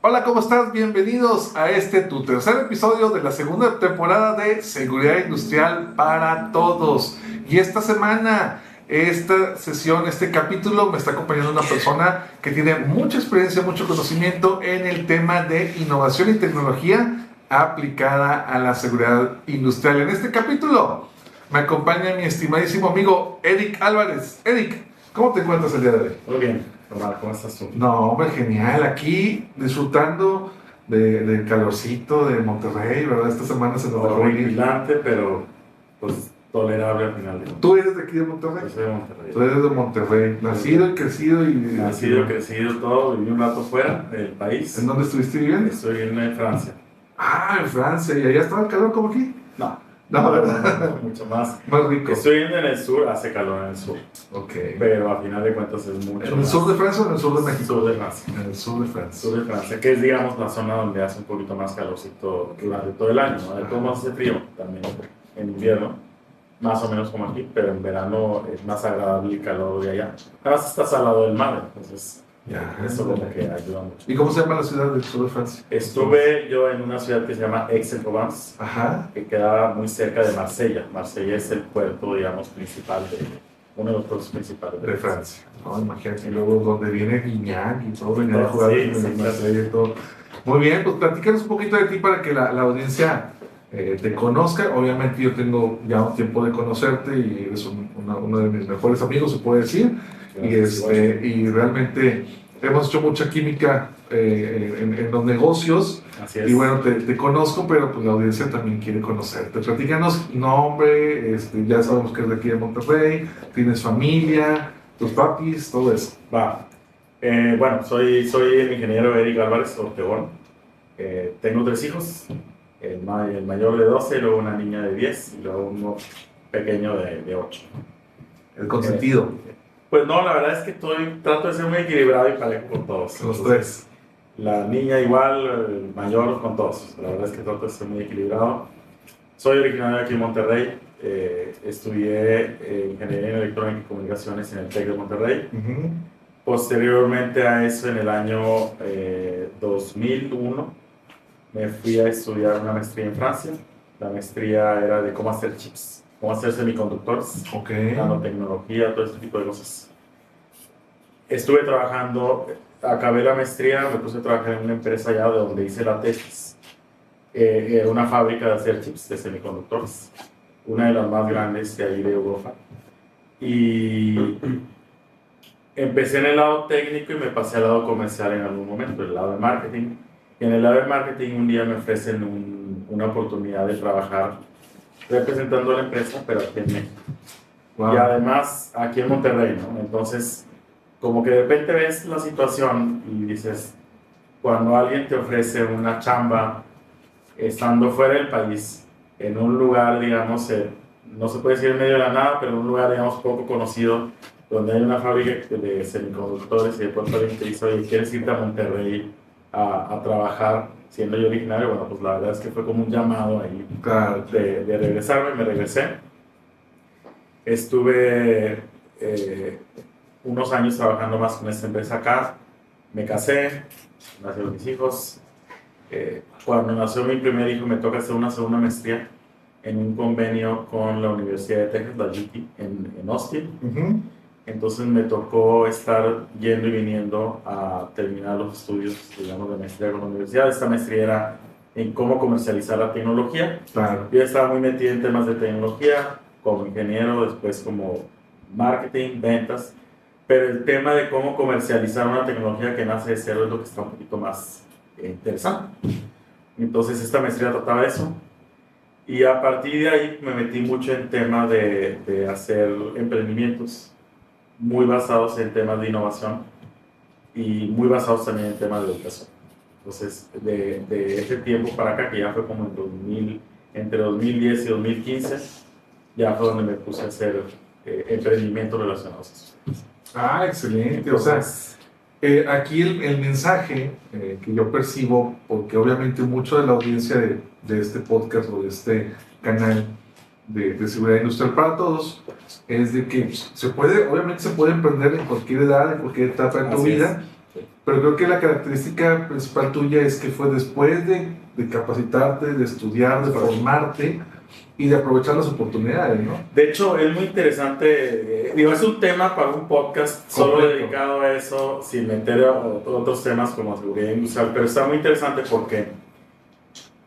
Hola, ¿cómo estás? Bienvenidos a tu tercer episodio de la segunda temporada de Seguridad Industrial para Todos. Y esta semana, esta sesión, este capítulo me está acompañando una persona que tiene mucha experiencia, mucho conocimiento en el tema de innovación y tecnología aplicada a la seguridad industrial. En este capítulo me acompaña mi estimadísimo amigo Eric Álvarez. Eric, ¿cómo te encuentras el día de hoy? Muy bien, Omar, ¿cómo estás tú? No, hombre, genial. Aquí disfrutando del calorcito de Monterrey, ¿verdad? Esta semana se nos dejó venir. Horripilante, pero pues tolerable al final. ¿Tú eres de aquí de Monterrey? Yo soy de Monterrey. Tú eres de Monterrey, nacido y crecido y... Nacido, crecido, todo. Viví un rato fuera del país. ¿En dónde estuviste viviendo? Estoy viviendo en Francia. Ah, en Francia. ¿Y allá estaba el calor como aquí? No, ¿verdad? mucho más. Más rico. Estoy viviendo en el sur, hace calor en el sur. Ok. Pero a final de cuentas es mucho ¿En el más. sur de Francia o en el sur de México? Sur de Francia. En el sur de Francia. Sur de Francia, que es, digamos, la zona donde hace un poquito más calorcito durante todo el año, ¿no? De todo modo hace frío también en invierno, más o menos como aquí, pero en verano es más agradable el calor de allá. Además está salado el mar, entonces Ya, eso como que ayuda mucho. ¿Y cómo se llama la ciudad del sur de Francia? Estuve yo en una ciudad que se llama Aix-en-Provence, Ajá. que queda muy cerca de Marsella. Marsella es el puerto, digamos, principal uno de los puertos principales De Francia, ¿no? Imagínate, y luego donde viene Guiñac y todo, venía a jugar Sí, en sí, el claro. Marsella y todo. Muy bien, pues platícanos un poquito de ti para que la audiencia te conozca. Obviamente yo tengo ya un tiempo de conocerte y eres uno de mis mejores amigos, se puede decir. Y realmente hemos hecho mucha química en los negocios. Así es. Y bueno, te conozco, pero pues la audiencia también quiere conocerte. Platícanos nombre, ya sabemos que eres de aquí de Monterrey, tienes familia, tus papis, todo eso. Va. Bueno, soy el ingeniero Eric Álvarez Ortegón. Tengo 3 hijos, el mayor de 12, luego una niña de 10 y luego uno pequeño de 8. El consentido. Pues no, la verdad es que trato de ser muy equilibrado y parejo con todos. Los 3. La niña igual, el mayor con todos. La verdad es que trato de ser muy equilibrado. Soy originario de aquí en Monterrey. Estudié Ingeniería en Electrónica y Comunicaciones en el TEC de Monterrey. Posteriormente a eso, en el año 2001, me fui a estudiar una maestría en Francia. La maestría era de cómo hacer chips, cómo hacer semiconductores, nanotecnología, todo ese tipo de cosas. Estuve trabajando, acabé la maestría, me puse a trabajar en una empresa allá de donde hice la tesis. Era una fábrica de hacer chips de semiconductores, una de las más grandes de ahí de Europa. Y empecé en el lado técnico y me pasé al lado comercial en algún momento, el lado de marketing. Y en el lado de marketing un día me ofrecen una oportunidad de trabajar representando a la empresa, pero aquí en México. Wow. Y además aquí en Monterrey, ¿no? Entonces, como que de repente ves la situación y dices, cuando alguien te ofrece una chamba estando fuera del país, en un lugar, digamos, no se puede decir en medio de la nada, pero en un lugar, digamos, poco conocido, donde hay una fábrica de semiconductores y de pronto alguien te dice, oye, ¿quieres irte a Monterrey a trabajar siendo yo originario? Bueno, pues la verdad es que fue como un llamado ahí de regresarme. Me regresé. Estuve unos años trabajando más con esta empresa acá. Me casé, nacieron mis hijos. Cuando nació mi primer hijo me toca hacer una segunda maestría en un convenio con la Universidad de Texas, la UT, en Austin. Entonces me tocó estar yendo y viniendo a terminar los estudios, digamos, de maestría con la universidad. Esta maestría era en cómo comercializar la tecnología. Claro. Yo estaba muy metido en temas de tecnología, como ingeniero, después como marketing, ventas. Pero el tema de cómo comercializar una tecnología que nace de cero es lo que está un poquito más interesante. Entonces esta maestría trataba de eso. Y a partir de ahí me metí mucho en tema de hacer emprendimientos muy basados en temas de innovación y muy basados también en temas de educación. Entonces, de ese tiempo para acá, que ya fue como entre 2010 y 2015, ya fue donde me puse a hacer emprendimientos relacionados a eso. Ah, excelente. Entonces, O sea, aquí el mensaje que yo percibo, porque obviamente mucho de la audiencia de este podcast o de este canal de seguridad industrial para todos, es de que obviamente se puede emprender en cualquier edad, en cualquier etapa de tu vida, pero creo que la característica principal tuya es que fue después de capacitarte, de estudiar, de formarte y de aprovechar las oportunidades, ¿no? De hecho, es muy interesante, digo, es un tema para un podcast solo Completo. dedicado a eso, sin meter a otros temas como seguridad industrial, pero está muy interesante porque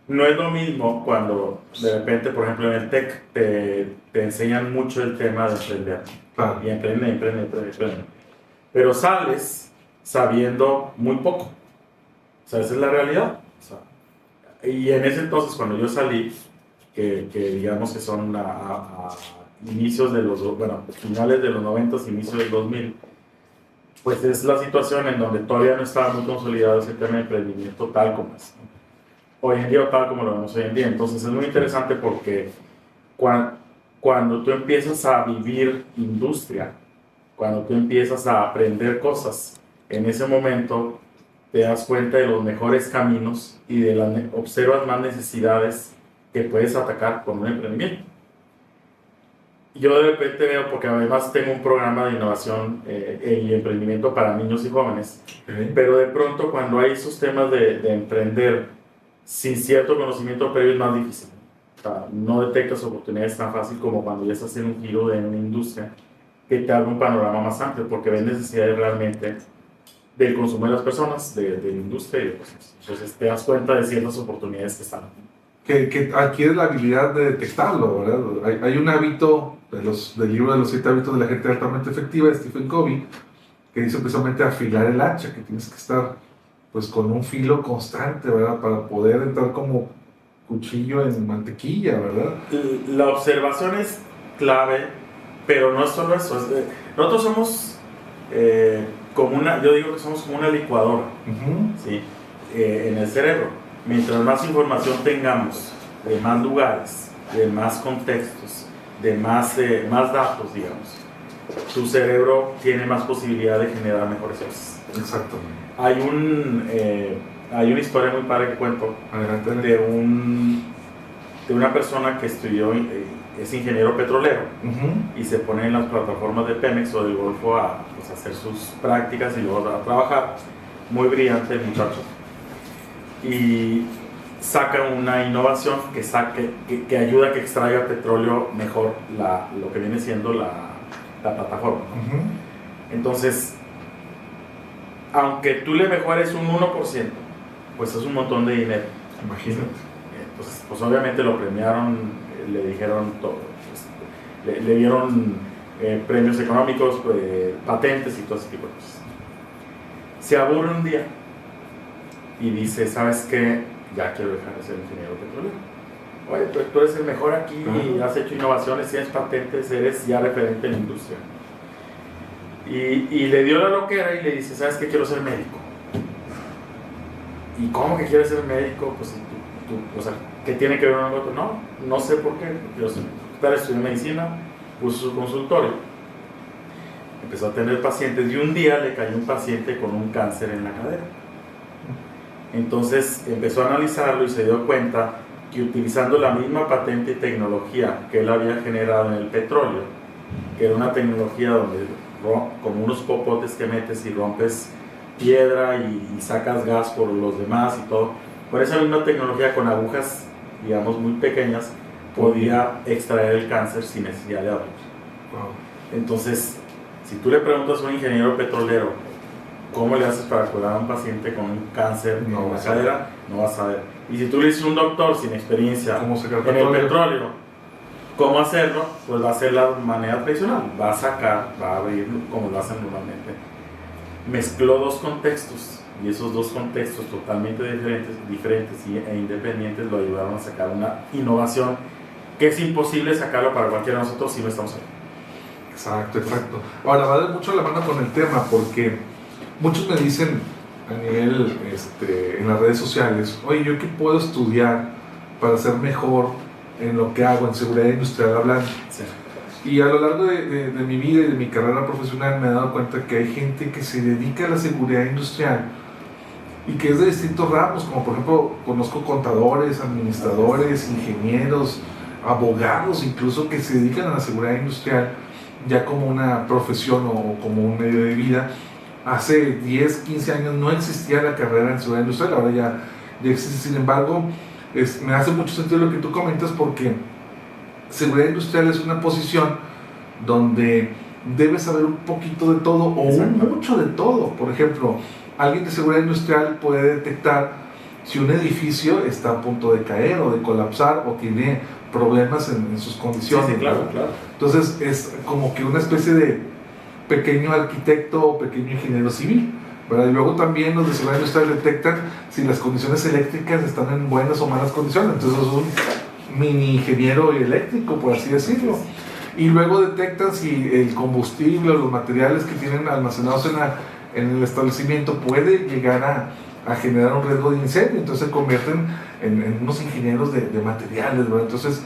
no es lo mismo cuando de repente, por ejemplo, en el TEC te enseñan mucho el tema de emprender. Claro. Y emprende. Pero sales sabiendo muy poco. O sea, esa es la realidad. O sea, y en ese entonces, cuando yo salí, que digamos que son a inicios de finales de los 90, inicios del 2000, pues es la situación en donde todavía no estaba muy consolidado ese tema de emprendimiento tal como es, ¿no? Hoy en día, tal como lo vemos hoy en día. Entonces es muy interesante porque cuando tú empiezas a vivir industria, cuando tú empiezas a aprender cosas, en ese momento te das cuenta de los mejores caminos y observas más necesidades que puedes atacar con un emprendimiento. Yo de repente veo, porque además tengo un programa de innovación y emprendimiento para niños y jóvenes, pero de pronto cuando hay esos temas de emprender sin cierto conocimiento previo es más difícil. O sea, no detectas oportunidades tan fácil como cuando ya estás en un giro de una industria que te abre un panorama más amplio, porque ves necesidades realmente del consumo de las personas, de la industria y de cosas. Entonces te das cuenta de ciertas oportunidades que están. Que adquieres la habilidad de detectarlo, ¿verdad? Hay un hábito del libro de los 7 hábitos de la gente altamente efectiva de Stephen Covey, que dice precisamente afilar el hacha, que tienes que estar pues con un filo constante, ¿verdad? Para poder entrar como cuchillo en mantequilla, ¿verdad? La observación es clave, pero no es solo eso. Nosotros somos yo digo que somos como una licuadora, ¿sí? En el cerebro. Mientras más información tengamos, de más lugares, de más contextos, de más datos, digamos, tu cerebro tiene más posibilidad de generar mejores cosas. Exacto. Hay una historia muy padre que cuento de una persona que estudió, es ingeniero petrolero, y se pone en las plataformas de Pemex o del Golfo a hacer sus prácticas y luego a trabajar. Muy brillante el muchacho. Y saca una innovación que ayuda a que extraiga petróleo mejor, lo que viene siendo la plataforma, ¿no? Entonces, aunque tú le mejores un 1%, pues es un montón de dinero. Imagínate. Entonces, pues obviamente lo premiaron, le dijeron todo, pues, le dieron premios económicos, patentes y todo ese tipo de cosas. Se aburre un día y dice, ¿sabes qué? Ya quiero dejar de ser ingeniero petrolero. Oye, tú eres el mejor aquí, has hecho innovaciones, tienes patentes, eres ya referente en la industria. Y le dio la loquera y le dice, ¿sabes qué? Quiero ser médico. ¿Y cómo que quieres ser médico? Pues o sea, ¿qué tiene que ver uno con otro? No sé por qué. Quiero estudiar medicina, puso su consultorio. Empezó a tener pacientes y un día le cayó un paciente con un cáncer en la cadera. Entonces empezó a analizarlo y se dio cuenta que utilizando la misma patente y tecnología que él había generado en el petróleo, que era una tecnología donde como unos popotes que metes y rompes piedra y sacas gas por los demás y todo, por esa misma tecnología con agujas, digamos, muy pequeñas, podía extraer el cáncer sin necesidad de abrir. Entonces, si tú le preguntas a un ingeniero petrolero cómo le haces para curar a un paciente con un cáncer en la cadera, no vas a ver. Y si tú le dices a un doctor sin experiencia en el petróleo cómo hacerlo, pues va a ser la manera tradicional, va a sacar, va a abrir como lo hacen normalmente. Mezcló dos contextos y esos dos contextos totalmente diferentes e independientes lo ayudaron a sacar una innovación que es imposible sacarlo para cualquiera de nosotros si no estamos ahí. Exacto. Ahora, va de mucho la mano con el tema, porque muchos me dicen a nivel, en las redes sociales, oye, ¿yo qué puedo estudiar para ser mejor en lo que hago, en seguridad industrial hablando? Sí. Y a lo largo de mi vida y de mi carrera profesional me he dado cuenta que hay gente que se dedica a la seguridad industrial y que es de distintos ramos, como por ejemplo, conozco contadores, administradores, ingenieros, abogados incluso, que se dedican a la seguridad industrial ya como una profesión o como un medio de vida, hace 10, 15 años no existía la carrera en seguridad industrial, ahora ya existe. Sin embargo, me hace mucho sentido lo que tú comentas, porque seguridad industrial es una posición donde debes saber un poquito de todo o mucho de todo. Por ejemplo, alguien de seguridad industrial puede detectar si un edificio está a punto de caer o de colapsar o tiene problemas en sus condiciones. Sí, claro. Entonces es como que una especie de pequeño arquitecto o pequeño ingeniero civil, ¿verdad? Y luego también los de seguridad industrial detectan si las condiciones eléctricas están en buenas o malas condiciones. Entonces es un mini ingeniero eléctrico, por así decirlo. Y luego detectan si el combustible o los materiales que tienen almacenados en el establecimiento puede llegar a generar un riesgo de incendio. Entonces se convierten en unos ingenieros de materiales, ¿verdad? Entonces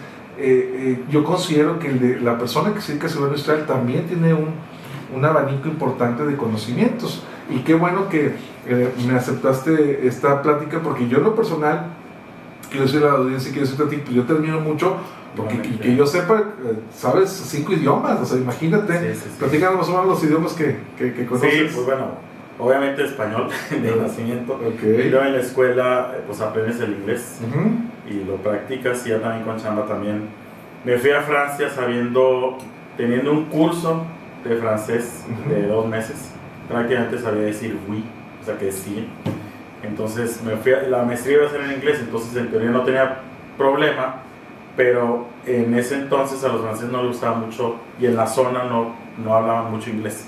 yo considero que la persona que se dedica a seguridad industrial también tiene un abanico importante de conocimientos. Y qué bueno que me aceptaste esta plática, porque yo en lo personal, quiero decir a la audiencia, quiero decirte a ti, pues yo te admiro mucho, porque que yo sepa, sabes 5 idiomas, o sea, imagínate, platícanos más o menos los idiomas que conoces. Sí, pues bueno, obviamente español de nacimiento, y luego en la escuela pues aprendes el inglés y lo practicas, y ya también con chamba también. Me fui a Francia teniendo un curso de francés de 2 meses, prácticamente sabía decir oui, o sea que sí. Entonces la maestría iba a ser en inglés, entonces en teoría no tenía problema, pero en ese entonces a los franceses no les gustaba mucho, y en la zona no hablaban mucho inglés.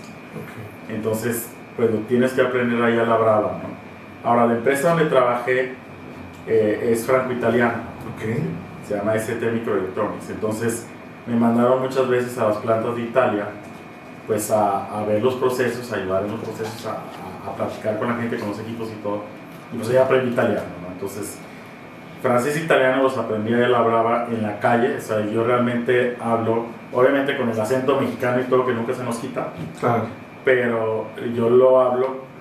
Entonces pues lo tienes que aprender ahí a la brava, ¿no? Ahora, la empresa donde trabajé es franco-italiana, se llama ST Microelectronics. Entonces me mandaron muchas veces a las plantas de Italia, pues a ver los procesos, a ayudar en los procesos, a platicar con la gente, con los equipos y todo. Y pues ya aprendí italiano, ¿no? Entonces francés e italiano los aprendí de la brava en la calle. O sea, yo realmente hablo, obviamente con el acento mexicano y todo, que nunca se nos quita, claro, pero yo lo hablo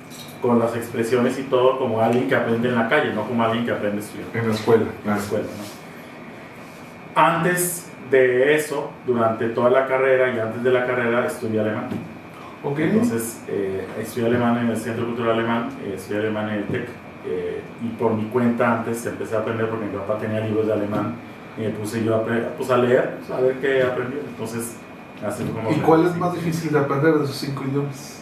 con las expresiones y todo como alguien que aprende en la calle, no como alguien que aprende estudiando en la escuela. En la escuela, ¿no? Antes de eso, durante toda la carrera y antes de la carrera, estudié alemán. Entonces estudié alemán en el Centro Cultural Alemán, estudié alemán en el TEC, y por mi cuenta antes empecé a aprender, porque mi papá tenía libros de alemán, y me puse yo a leer, a ver qué aprendí. Entonces, así fue como. ¿Y cuál es más difícil de aprender de esos 5 idiomas?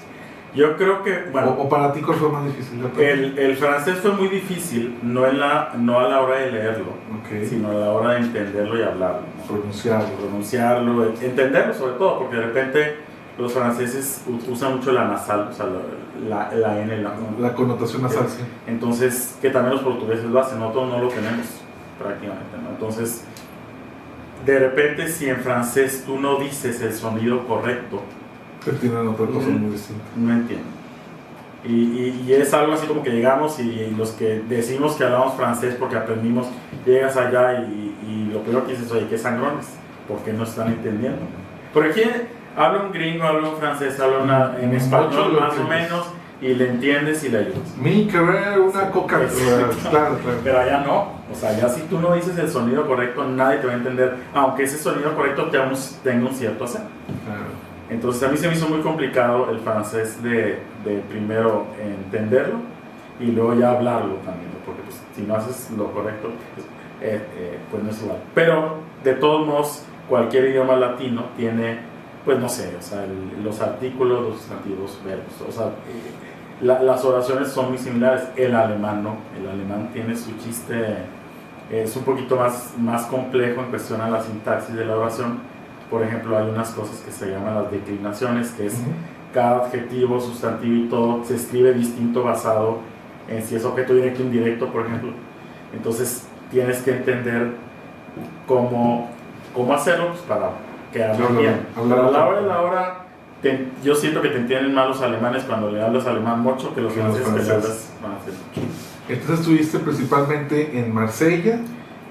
Yo creo que, bueno, o para ti, ¿cuál fue más difícil de aprender? El francés fue muy difícil, no a la hora de leerlo, sino a la hora de entenderlo y hablarlo, ¿no? Pronunciarlo, entenderlo sobre todo, porque de repente los franceses usan mucho la nasal, o sea, la N, la connotación nasal, sí. Entonces, que también los portugueses lo hacen, nosotros no lo tenemos prácticamente, ¿no? Entonces, de repente, si en francés tú no dices el sonido correcto, que tienen otra cosa muy distinta. No entiendo. Y es algo así como que llegamos, y los que decimos que hablamos francés porque aprendimos, llegas allá y lo primero que dices, oye, qué sangrones, porque no están entendiendo. Por aquí habla un gringo, habla un francés, habla en español más o menos, y le entiendes y le ayudas. Mi querer una coca. Claro. Pero allá no, o sea, ya si tú no dices el sonido correcto, nadie te va a entender, aunque ese sonido correcto tenga un cierto acento. Claro. Entonces a mí se me hizo muy complicado el francés de primero entenderlo y luego ya hablarlo también, porque pues, si no haces lo correcto, pues no es igual. Pero de todos modos, cualquier idioma latino tiene, pues no sé, o sea, los artículos, los sustantivos, verbos, o sea, las oraciones son muy similares. El alemán no, el alemán tiene su chiste, es un poquito más complejo en cuestión a la sintaxis de la oración. Por ejemplo, hay unas cosas que se llaman las declinaciones, que es cada adjetivo, sustantivo y todo se escribe distinto basado en si es objeto directo o indirecto, por ejemplo. Entonces tienes que entender cómo hacerlo, pues, para que hablen bien. Pero a la hora de la hora, yo siento que te entienden más los alemanes cuando le hablas alemán mucho que los franceses que le hablas francés mucho. Entonces estuviste principalmente en Marsella.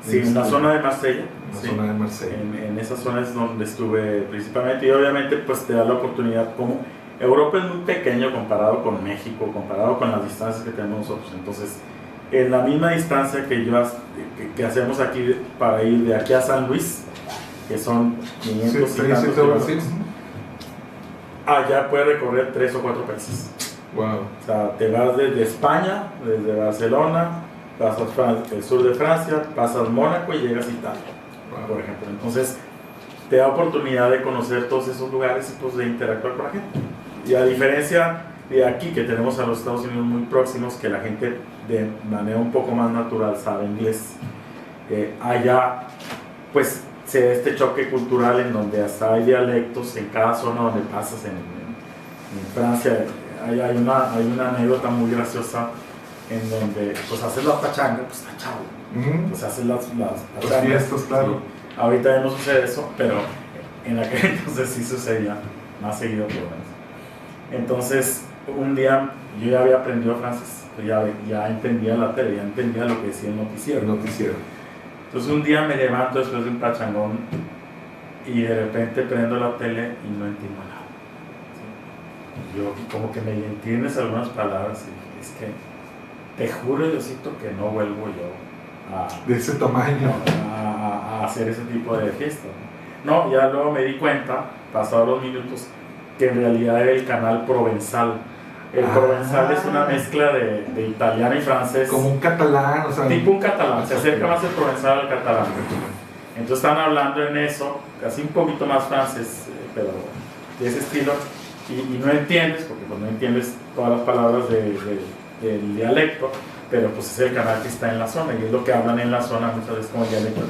Sí, en la zona de Marsella. Zona de Marsella. En esa zona es donde estuve principalmente, y obviamente pues te da la oportunidad, como Europa es muy pequeño comparado con México, comparado con las distancias que tenemos nosotros. Entonces, en la misma distancia que hacemos aquí para ir de aquí a San Luis, que son 500 y tantos kilómetros, allá puede recorrer 3 o 4 países. Wow. O sea, te vas desde España, desde Barcelona, pasas el sur de Francia, pasas Mónaco y llegas a Italia, por ejemplo. Entonces, te da oportunidad de conocer todos esos lugares y pues de interactuar con la gente. Y a diferencia de aquí, que tenemos a los Estados Unidos muy próximos, que la gente de manera un poco más natural sabe inglés, allá pues se da este choque cultural en donde hasta hay dialectos en cada zona donde pasas. En Francia hay una anécdota muy graciosa en donde pues haces la pachanga, pues está chavo, pues haces las pachangas, fiestas, claro. Sí. Ahorita ya no sucede eso, pero en aquel entonces sí sucedía, más seguido por lo menos. Entonces, un día yo ya había aprendido francés, ya entendía la tele, ya entendía lo que decía el noticiero. Entonces, un día me levanto después de un pachangón y de repente prendo la tele y no entiendo nada. ¿Sí? Yo, como que me entiendes algunas palabras y es que te juro, Diosito, que no vuelvo yo de ese tamaño a hacer ese tipo de fiestas. No, ya luego me di cuenta, pasados los minutos, que en realidad era el canal Provenzal. El Provenzal es una mezcla de italiano y francés. Como un catalán, o sea. Tipo un catalán, se acerca más el Provenzal al catalán. Entonces están hablando en eso, casi un poquito más francés, pero de ese estilo, y no entiendes, porque pues no entiendes todas las palabras del dialecto, pero pues es el canal que está en la zona, y es lo que hablan en la zona muchas veces como dialecto.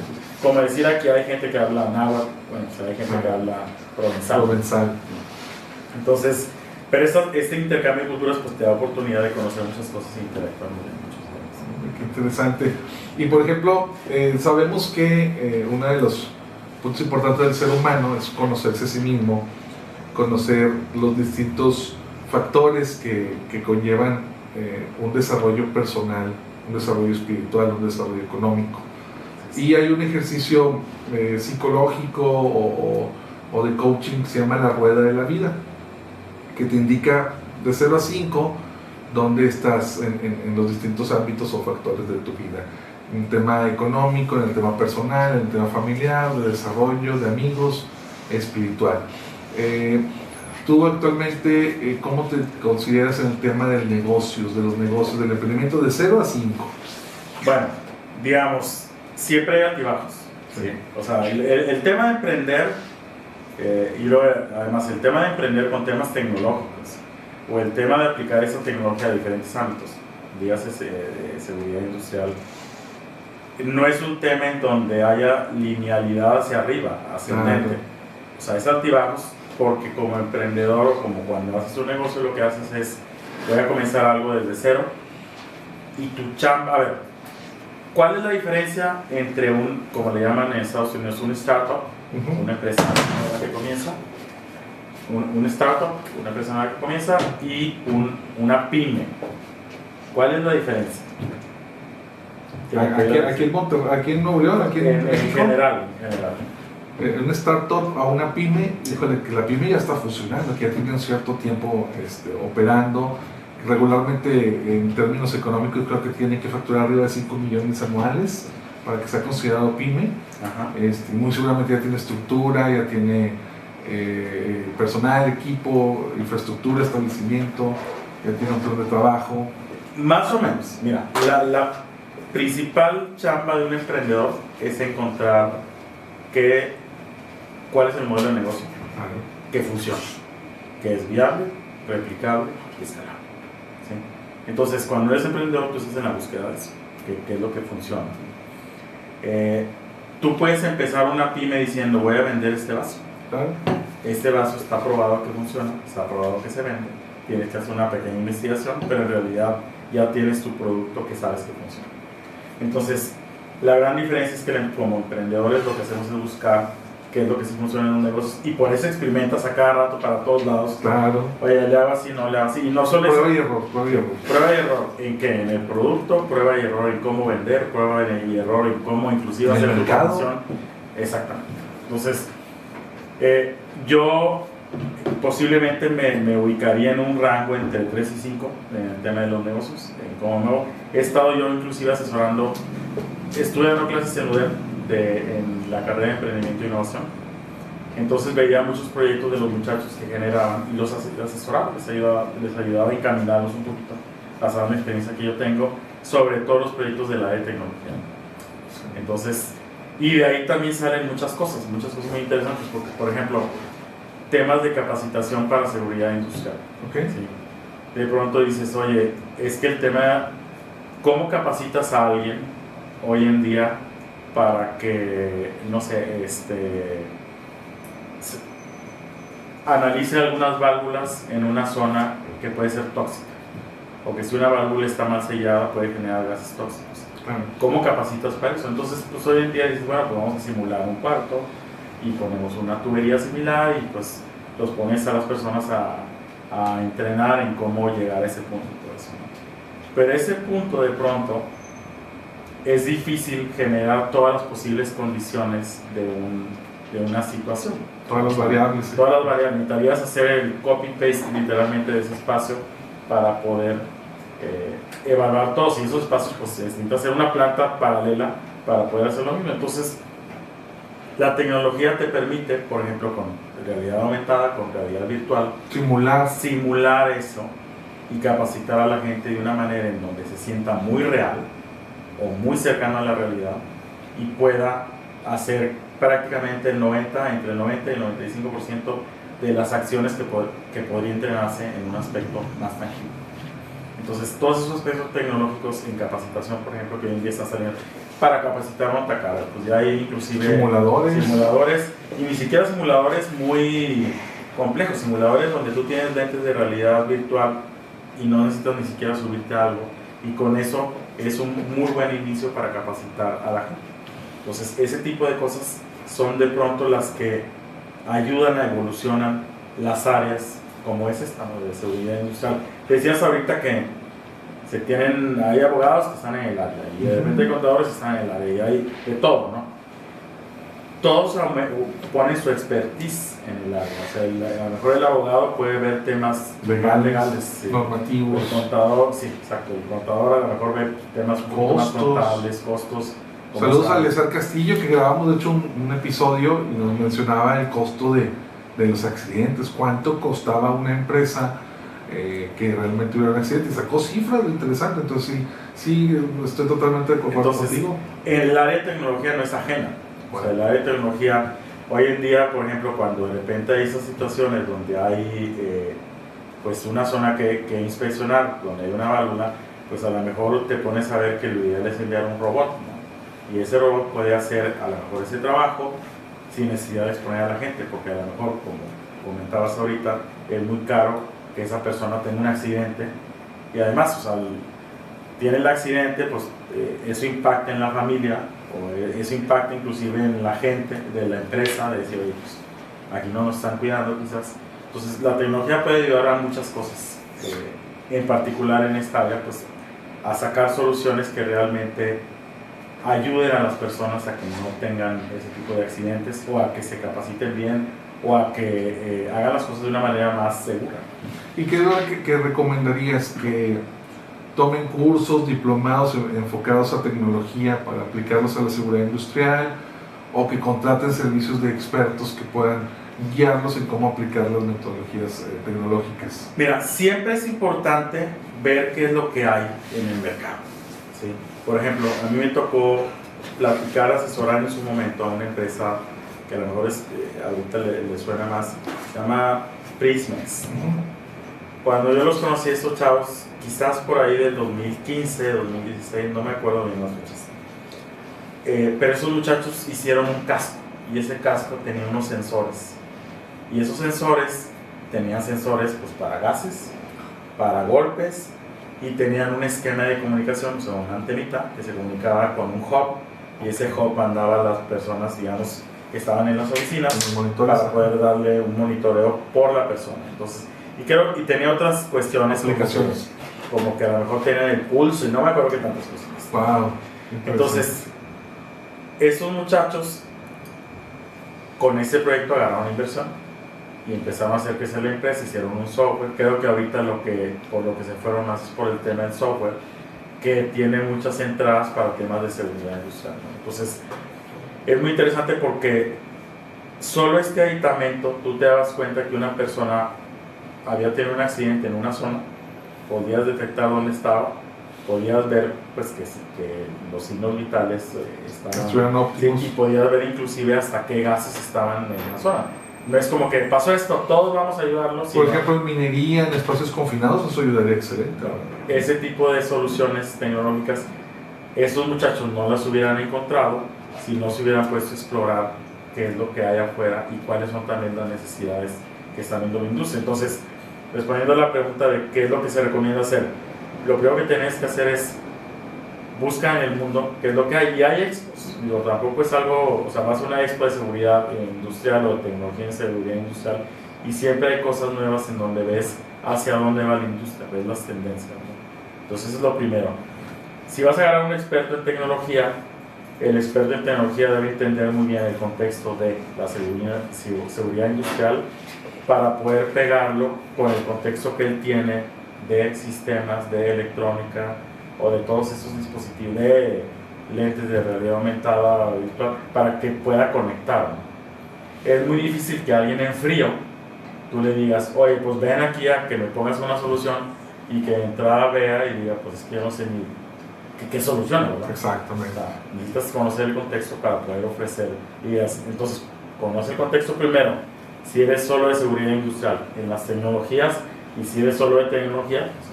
Como decir aquí hay gente que habla náhuatl, bueno, o sea, hay gente que habla provenzal. Entonces, pero este intercambio de culturas pues te da oportunidad de conocer muchas cosas e interactuar en muchos lugares. Qué interesante. Y por ejemplo, sabemos que uno de los puntos importantes del ser humano es conocerse a sí mismo, conocer los distintos factores que conllevan un desarrollo personal, un desarrollo espiritual, un desarrollo económico. Y hay un ejercicio psicológico o de coaching que se llama la rueda de la vida, que te indica de 0 a 5 dónde estás en los distintos ámbitos o factores de tu vida. En el tema económico, en el tema personal, en el tema familiar, de desarrollo, de amigos, espiritual. Tú actualmente, ¿cómo te consideras en el tema de los negocios, del emprendimiento de 0 a 5? Bueno, digamos, siempre hay altibajos. ¿Sí? O sea, el tema de emprender, y luego, además el tema de emprender con temas tecnológicos, o el tema de aplicar esa tecnología a diferentes ámbitos, dígase seguridad industrial, no es un tema en donde haya linealidad hacia arriba, ascendente. O sea, es altibajos porque como emprendedor o como cuando haces un negocio lo que haces es, voy a comenzar algo desde cero y tu chamba, a ver, ¿cuál es la diferencia entre como le llaman en Estados Unidos, un startup, una empresa nueva que comienza, un startup, una empresa nueva que comienza y una pyme? ¿Cuál es la diferencia? Aquí en Monterrey, aquí en Nuevo León, aquí en México. En general. Un startup a una pyme, híjole, que la pyme ya está funcionando, que ya tiene un cierto tiempo operando. Regularmente, en términos económicos, creo que tiene que facturar arriba de 5 millones anuales para que sea considerado pyme. Muy seguramente ya tiene estructura, ya tiene personal, equipo, infraestructura, establecimiento, ya tiene un plan de trabajo. Más o menos, mira, la principal chamba de un emprendedor es encontrar cuál es el modelo de negocio que funciona, que es viable, replicable y escalable. ¿Sí? Entonces, cuando eres emprendedor, pues estás en la búsqueda de eso, qué es lo que funciona. Tú puedes empezar una pyme diciendo, voy a vender este vaso. Este vaso está probado que funciona, está probado que se vende. Tienes que hacer una pequeña investigación, pero en realidad ya tienes tu producto que sabes que funciona. Entonces, la gran diferencia es que como emprendedores lo que hacemos es buscar qué es lo que sí funciona en los negocios y por eso experimentas a cada rato para todos lados. Claro. Oye, le hago así, no le hago así. Y no solo prueba y error. Prueba y error. ¿En qué? En el producto, prueba y error en cómo vender, prueba y error en cómo inclusive hacer tu promoción. Exactamente. Entonces, yo posiblemente me ubicaría en un rango entre 3 y 5 en el tema de los negocios. He estado yo inclusive asesorando, estuve dando clases en UDEM en la carrera de Emprendimiento e Innovación. Entonces veía muchos proyectos de los muchachos que generaban y los asesoraba, les ayudaba a encaminarlos un poquito, basado en la experiencia que yo tengo, sobre todos los proyectos del área de tecnología. Entonces, y de ahí también salen muchas cosas muy interesantes, porque, por ejemplo, temas de capacitación para seguridad industrial. Okay. ¿Sí? De pronto dices, oye, es que el tema, ¿cómo capacitas a alguien hoy en día para que, no sé, analice algunas válvulas en una zona que puede ser tóxica? O que si una válvula está mal sellada puede generar gases tóxicos. ¿Cómo capacitas para eso? Entonces, pues hoy en día dices, bueno, pues vamos a simular un cuarto y ponemos una tubería similar y pues los pones a las personas a entrenar en cómo llegar a ese punto. Eso, ¿no? Pero ese punto de pronto es difícil generar todas las posibles condiciones de una situación. Todas las variables. Sí. Todas las variables. Necesitarías hacer el copy-paste literalmente de ese espacio para poder evaluar todos, y esos espacios pues se necesita hacer una planta paralela para poder hacer lo mismo. Entonces la tecnología te permite, por ejemplo, con realidad aumentada, con realidad virtual, simular eso y capacitar a la gente de una manera en donde se sienta muy real o muy cercano a la realidad y pueda hacer prácticamente entre el 90 y el 95% de las acciones que podría entrenarse en un aspecto más tangible. Entonces, todos esos aspectos tecnológicos en capacitación, por ejemplo, que hoy en día están saliendo para capacitar montacargas, pues ya hay inclusive simuladores, y ni siquiera simuladores muy complejos, simuladores donde tú tienes lentes de realidad virtual y no necesitas ni siquiera subirte a algo, y con eso es un muy buen inicio para capacitar a la gente. Entonces, ese tipo de cosas son de pronto las que ayudan a evolucionar las áreas como es esta, ¿no?, de seguridad industrial. Decías ahorita que hay abogados que están en el área y de repente hay contadores que están en el área y hay de todo, ¿no? Todos ponen su expertise en el área. O sea, a lo mejor el abogado puede ver temas legales, sí, normativos. El contador, sí, exacto. El contador a lo mejor ve temas un poco más contables, costos. Saludos a Lezar Castillo, que grabamos de hecho un episodio y nos mencionaba el costo de los accidentes, cuánto costaba una empresa que realmente hubiera un accidente, y sacó cifras interesantes. Entonces sí, estoy totalmente de acuerdo contigo. El área de tecnología no es ajena. Bueno. O sea, el área de tecnología, hoy en día, por ejemplo, cuando de repente hay esas situaciones donde hay pues una zona que inspeccionar, donde hay una válvula, pues a lo mejor te pones a ver que lo ideal es enviar un robot, ¿no? Y ese robot puede hacer a lo mejor ese trabajo sin necesidad de exponer a la gente, porque a lo mejor, como comentabas ahorita, es muy caro que esa persona tenga un accidente, y además, o sea, tiene el accidente, pues eso impacta en la familia, o eso impacta inclusive en la gente de la empresa, de decir, oye, pues aquí no nos están cuidando quizás. Entonces la tecnología puede ayudar a muchas cosas, en particular en esta área, pues a sacar soluciones que realmente ayuden a las personas a que no tengan ese tipo de accidentes, o a que se capaciten bien, o a que hagan las cosas de una manera más segura. ¿Y qué es lo que recomendarías? ¿Que tomen cursos, diplomados enfocados a tecnología para aplicarlos a la seguridad industrial, o que contraten servicios de expertos que puedan guiarlos en cómo aplicar las metodologías tecnológicas? Mira, siempre es importante ver qué es lo que hay en el mercado, ¿sí? Por ejemplo, a mí me tocó platicar, asesorar en su momento a una empresa que a lo mejor ahorita le suena más, se llama Prismex. Cuando yo los conocí a estos chavos, quizás por ahí del 2015, 2016, no me acuerdo bien las fechas, pero esos muchachos hicieron un casco, y ese casco tenía unos sensores, y esos sensores tenían sensores pues para gases, para golpes, y tenían un esquema de comunicación, o sea, una antenita que se comunicaba con un hub, y ese hub mandaba a las personas, digamos, que estaban en las oficinas para poder darle un monitoreo por la persona. Entonces, y tenía otras cuestiones como que a lo mejor tenían el pulso y no me acuerdo qué tantas cosas. Wow. Entonces, esos muchachos con ese proyecto agarraron inversión y empezaron a hacer crecer la empresa, hicieron un software. Creo que ahorita por lo que se fueron más es por el tema del software, que tiene muchas entradas para temas de seguridad industrial, ¿no? Entonces, es muy interesante porque solo este aditamento, tú te dabas cuenta que una persona había tenido un accidente en una zona, podías detectar dónde estaba, podías ver pues que los signos vitales estaban óptimos, y podías ver inclusive hasta qué gases estaban en la zona. No es como que pasó esto, todos vamos a ayudarlos. Por ejemplo, en minería, en espacios confinados, eso ayudaría excelente. Ese tipo de soluciones tecnológicas, esos muchachos no las hubieran encontrado si no se hubieran puesto a explorar qué es lo que hay afuera y cuáles son también las necesidades que están viendo la industria. Entonces, respondiendo a la pregunta de qué es lo que se recomienda hacer, lo primero que tenés que hacer es buscar en el mundo qué es lo que hay, y hay expos. Digo, tampoco es algo, o sea, vas a una expo de seguridad industrial o de tecnología en seguridad industrial y siempre hay cosas nuevas en donde ves hacia dónde va la industria, ves las tendencias, ¿no? Entonces, eso es lo primero. Si vas a agarrar a un experto en tecnología, el experto en tecnología debe entender muy bien el contexto de la seguridad industrial para poder pegarlo con el contexto que él tiene de sistemas, de electrónica o de todos esos dispositivos, de lentes de realidad aumentada virtual, para que pueda conectar, ¿no? Es muy difícil que alguien en frío tú le digas, oye, pues ven aquí a que me pongas una solución, y que de entrada vea y diga, pues es que yo no sé ni qué solución, ¿verdad? Exactamente. O sea, necesitas conocer el contexto para poder ofrecer ideas. Entonces, conoce el contexto primero. Si eres solo de seguridad industrial en las tecnologías, y si eres solo de tecnología, pues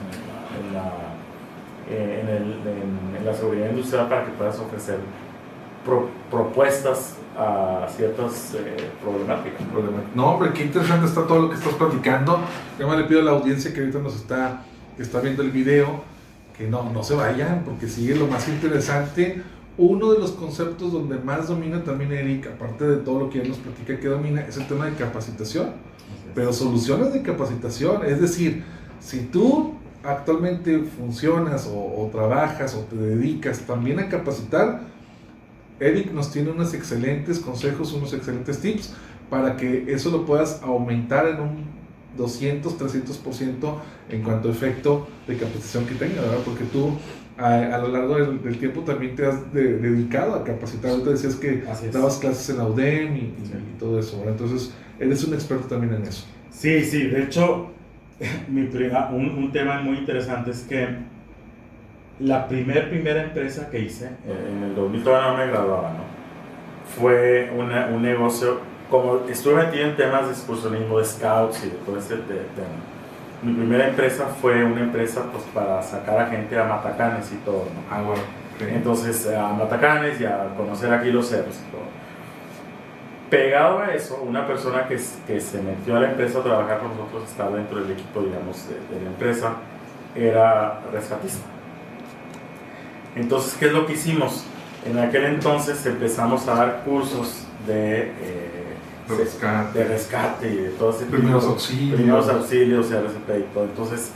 en la seguridad industrial, para que puedas ofrecer propuestas a ciertas problemáticas. No, hombre, qué interesante está todo lo que estás platicando. Yo me le pido a la audiencia que ahorita que está viendo el video, que no se vayan, porque sigue lo más interesante. Uno de los conceptos donde más domina también Eric, aparte de todo lo que él nos platica que domina, es el tema de capacitación, pero soluciones de capacitación. Es decir, si tú actualmente funcionas o trabajas o te dedicas también a capacitar, Eric nos tiene unos excelentes consejos, unos excelentes tips para que eso lo puedas aumentar en un 200, 300% en cuanto a efecto de capacitación que tenga, ¿verdad? Porque tú a lo largo del tiempo también te has dedicado a capacitar. Ahorita decías que dabas clases en la UDEM y todo eso, ¿verdad? Entonces eres un experto también en eso. Sí, de hecho un tema muy interesante es que la primera empresa que hice en el 2000, todavía no me graduaba, ¿no? Fue un negocio, como estuve metido en temas de excursionismo, de scouts y de todo ese tema. Mi primera empresa fue una empresa pues para sacar a gente a Matacanes y todo, ¿no? Bueno, okay. Entonces a Matacanes y a conocer aquí los cerros y todo. Pegado a eso, una persona que se metió a la empresa a trabajar con nosotros, estaba dentro del equipo, digamos, de la empresa, era rescatista. Entonces, ¿qué es lo que hicimos? En aquel entonces empezamos a dar cursos de rescate y de todo ese tipo. Primeros auxilios, RCP y todo. Entonces,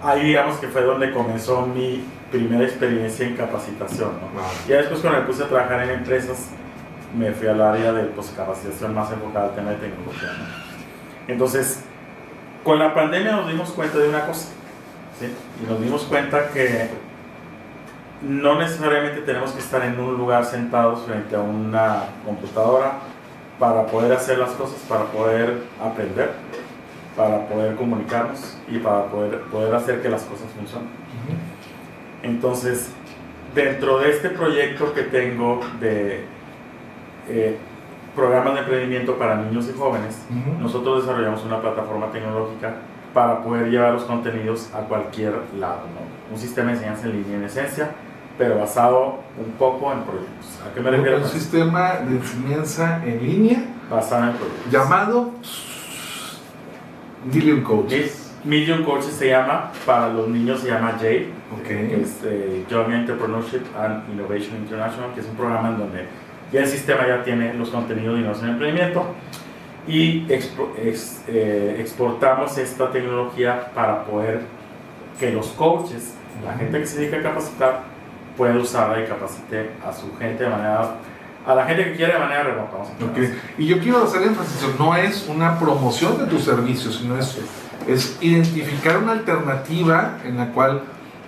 ahí digamos que fue donde comenzó mi primera experiencia en capacitación, ¿no? Wow. Ya después, cuando me puse a trabajar en empresas, me fui al área de capacitación más enfocada al tema de tecnología, ¿no? Entonces, con la pandemia nos dimos cuenta de una cosa, ¿sí? Y nos dimos cuenta que no necesariamente tenemos que estar en un lugar sentados frente a una computadora para poder hacer las cosas, para poder aprender, para poder comunicarnos y para poder hacer que las cosas funcionen. Entonces, dentro de este proyecto que tengo de programas de emprendimiento para niños y jóvenes, nosotros desarrollamos una plataforma tecnológica para poder llevar los contenidos a cualquier lado, ¿no? Un sistema de enseñanza en línea en esencia, pero basado un poco en proyectos. ¿A qué me refiero? Un sistema de enseñanza en línea basado en proyectos. Llamado Million Coaches. Million Coaches se llama, para los niños se llama JAID, okay. Que es Young Entrepreneurship and Innovation International, que es un programa en donde ya el sistema ya tiene los contenidos de innovación y emprendimiento, y exportamos esta tecnología para poder que los coaches, la gente que se dedica a capacitar, pueda usarla y capacite a su gente a la gente que quiere de manera remota. Okay. Y yo quiero hacer énfasis, no es una promoción de tus servicios, sino es identificar una alternativa en la cual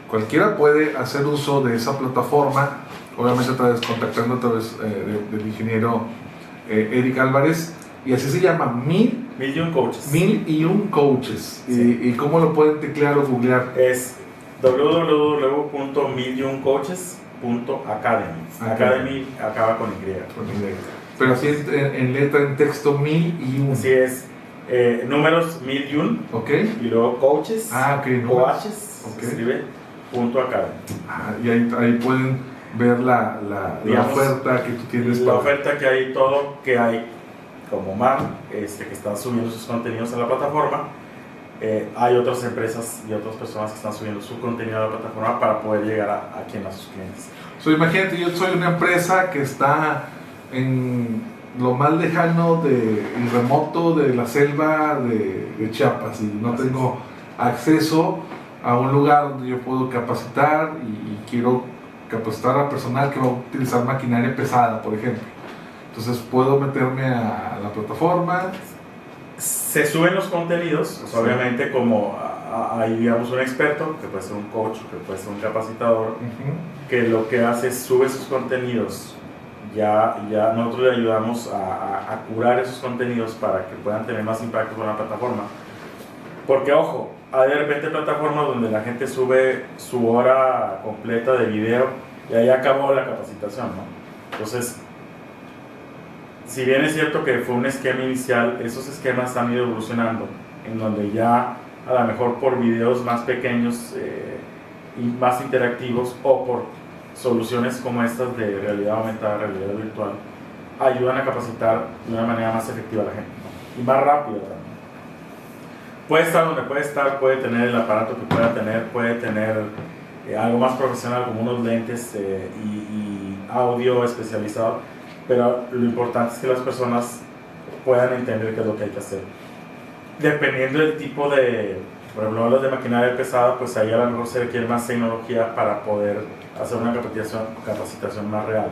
cualquiera puede hacer uso de esa plataforma, obviamente contactando a través del ingeniero Eric Álvarez, Y así se llama, 1001 Coaches. 1001 Coaches. Sí. ¿Y cómo lo pueden teclear o googlear? Es www.1001coaches.academy. Academy acaba con Y. Pero así en letra, en texto, 1001. Así es. Números 1001. Ok. Y luego coaches. Ok. Coaches. Ok. Se escribe .academy. Y ahí pueden ver la oferta que tú tienes. La oferta que hay, todo que hay, como Mar, que están subiendo sus contenidos a la plataforma. Hay otras empresas y otras personas que están subiendo su contenido a la plataforma para poder llegar a sus clientes. Imagínate, yo soy una empresa que está en lo más lejano y remoto de la selva de Chiapas y no tengo acceso a un lugar donde yo puedo capacitar y quiero capacitar a personal que va a utilizar maquinaria pesada, por ejemplo. Entonces puedo meterme a la plataforma. Se suben los contenidos, pues obviamente como hay digamos un experto, que puede ser un coach, que puede ser un capacitador, que lo que hace es sube sus contenidos. Ya nosotros le ayudamos a curar esos contenidos para que puedan tener más impacto con la plataforma. Porque ojo, hay de repente plataformas donde la gente sube su hora completa de video y ahí acabó la capacitación, ¿no? Entonces, si bien es cierto que fue un esquema inicial, esos esquemas han ido evolucionando, en donde ya a lo mejor por videos más pequeños y más interactivos o por soluciones como estas de realidad aumentada, realidad virtual, ayudan a capacitar de una manera más efectiva a la gente, ¿no? Y más rápida también. Puede estar donde puede estar, puede tener el aparato que pueda tener, puede tener algo más profesional como unos lentes y audio especializado, pero lo importante es que las personas puedan entender qué es lo que hay que hacer. Dependiendo del tipo de, por ejemplo, los de maquinaria pesada, pues ahí a lo mejor se requiere más tecnología para poder hacer una capacitación más real.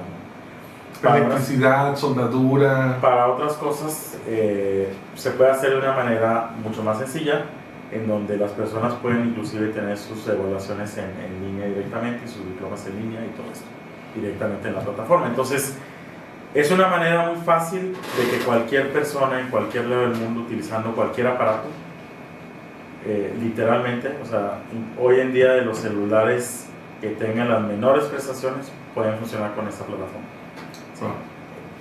Electricidad, soldadura. Para otras cosas se puede hacer de una manera mucho más sencilla, en donde las personas pueden inclusive tener sus evaluaciones en línea directamente y sus diplomas en línea y todo esto directamente en la plataforma. Entonces, es una manera muy fácil de que cualquier persona en cualquier lado del mundo, utilizando cualquier aparato, literalmente, o sea, hoy en día de los celulares que tengan las menores prestaciones, pueden funcionar con esta plataforma. ¿Sí?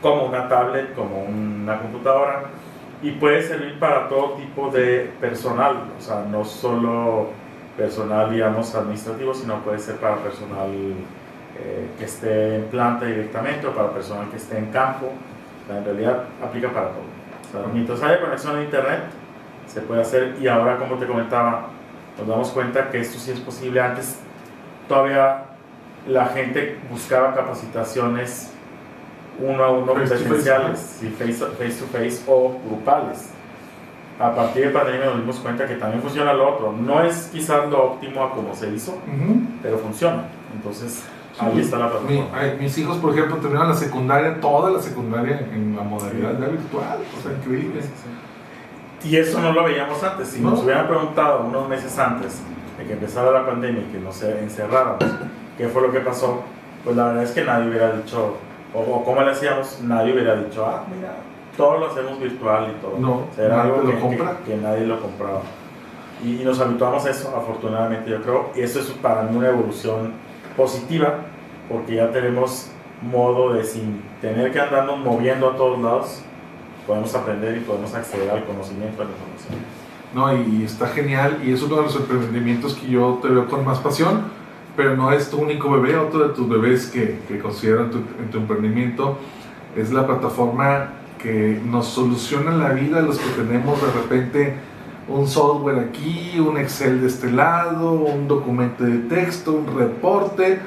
Como una tablet, como una computadora, y puede servir para todo tipo de personal, o sea, no solo personal, digamos, administrativo, sino puede ser para personal que esté en planta directamente o para personal que esté en campo. O sea, en realidad aplica para todo. O sea, mientras haya conexión a internet, se puede hacer, y ahora, como te comentaba, nos damos cuenta que esto sí es posible. Antes todavía la gente buscaba capacitaciones uno a uno, presenciales, face to face o grupales. A partir de pandemia nos dimos cuenta que también funciona lo otro. No es quizás lo óptimo a como se hizo, pero funciona. Entonces, ahí está la plataforma. Mis hijos, por ejemplo, terminaron la secundaria, toda la secundaria en la modalidad virtual. O sea, increíble. Y eso no lo veíamos antes. Si nos hubieran preguntado unos meses antes de que empezara la pandemia y que nos encerráramos, ¿qué fue lo que pasó? Pues la verdad es que nadie hubiera dicho, o cómo le hacíamos, nadie hubiera dicho, mira, todo lo hacemos virtual y todo. No, o sea, era algo que nadie lo compraba. Y nos habituamos a eso, afortunadamente, yo creo. Y eso es para mí una evolución positiva, porque ya tenemos modo de, sin tener que andarnos moviendo a todos lados, podemos aprender y podemos acceder al conocimiento, a la información. No, y está genial, y es uno de los emprendimientos que yo te veo con más pasión, pero no es tu único bebé. Otro de tus bebés que considero en tu emprendimiento es la plataforma que nos soluciona la vida a los que tenemos de repente un software aquí, un Excel de este lado, un documento de texto, un reporte.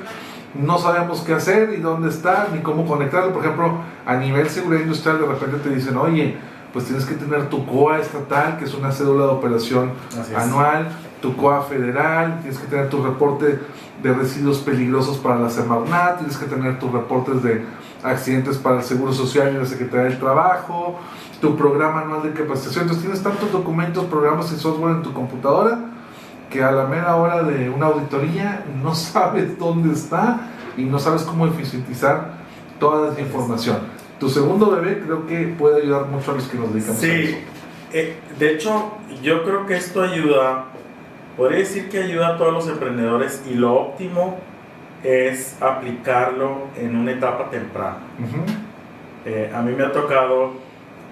No sabemos qué hacer y dónde está, ni cómo conectarlo. Por ejemplo, a nivel seguridad industrial, de repente te dicen, oye, pues tienes que tener tu COA estatal, que es una cédula de operación anual, tu COA federal, tienes que tener tu reporte de residuos peligrosos para la Semarnat, tienes que tener tus reportes de accidentes para el Seguro Social y la Secretaría del Trabajo, tu programa anual de capacitación. Entonces tienes tantos documentos, programas y software en tu computadora que a la mera hora de una auditoría no sabes dónde está y no sabes cómo eficientizar toda esa información. tu segundo bebé creo que puede ayudar mucho a los que nos dedicamos a eso. De hecho, yo creo que esto ayuda, podría decir que ayuda a todos los emprendedores, y lo óptimo es aplicarlo en una etapa temprana. A mí me ha tocado,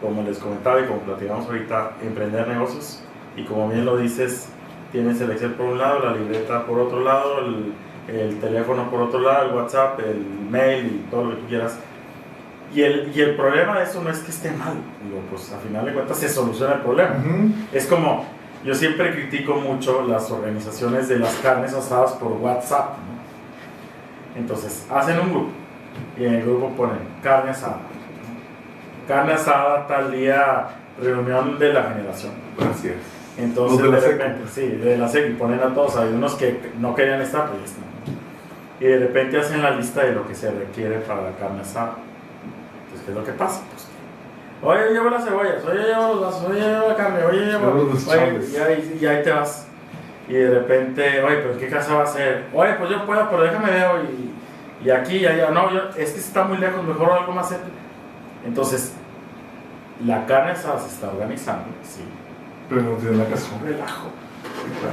como les comentaba y como platicamos ahorita, emprender negocios, y como bien lo dices, tienes el Excel por un lado, la libreta por otro lado, el teléfono por otro lado, el WhatsApp, el mail y todo lo que tú quieras. Y el problema de eso no es que esté mal, digo, pues al final de cuentas se soluciona el problema. Es como, yo siempre critico mucho las organizaciones de las carnes asadas por WhatsApp, ¿no? Entonces, hacen un grupo y en el grupo ponen carne asada tal día, reunión de la generación. Así es. Entonces de repente, sí, de la SEC, y ponen a todos, hay unos que no querían estar, pues ya están. Y de repente hacen la lista de lo que se requiere para la carne asada. Entonces, ¿qué es lo que pasa? Pues, oye, llevo las cebollas, oye, llevo los vasos, oye, llevo la carne, oye, y ahí te vas. Y de repente, oye, pero ¿qué casa va a ser? Oye, pues yo puedo, pero déjame ver, y aquí, y allá, no, es que está muy lejos, mejor algo más cerca. Entonces, la carne asada se está organizando, sí. Pero no tiene la casa. Es un relajo.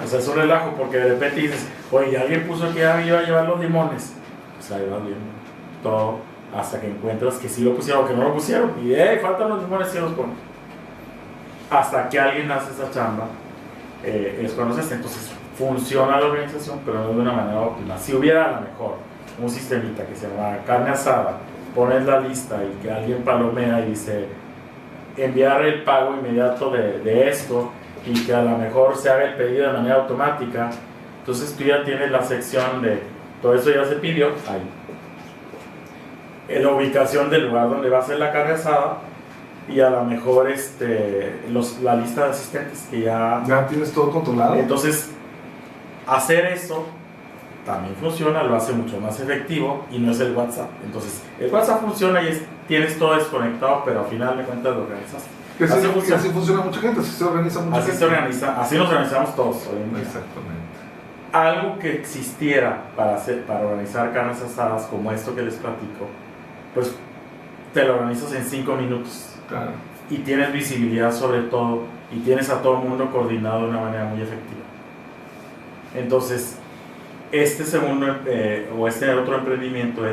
O sea, es un relajo porque de repente dices, oye, alguien puso que ya iba a llevar los limones. Pues ahí va viendo todo hasta que encuentras que sí lo pusieron o que no lo pusieron. Y faltan los limones, sí los ponen. Hasta que alguien hace esa chamba, es cuando se hace. Entonces, funciona la organización, pero no de una manera óptima. Si hubiera a lo mejor un sistemita que se llama carne asada, pones la lista y que alguien palomea y dice, enviar el pago inmediato de esto, y que a lo mejor se haga el pedido de manera automática, entonces tú ya tienes la sección de todo eso ya se pidió ahí, en la ubicación del lugar donde va a ser la carne asada, y a lo mejor la lista de asistentes que ya tienes todo controlado. Entonces hacer eso también funciona, lo hace mucho más efectivo, y no es el WhatsApp. Entonces el WhatsApp funciona y tienes todo desconectado, pero al final de cuentas lo organizaste. Así funciona mucha gente, así se organiza mucha gente. Así nos organizamos todos hoy en día. Exactamente. Algo que existiera para organizar carnes asadas como esto que les platico, pues te lo organizas en 5 minutos. Claro. Y tienes visibilidad sobre todo, y tienes a todo el mundo coordinado de una manera muy efectiva. Entonces, este segundo otro emprendimiento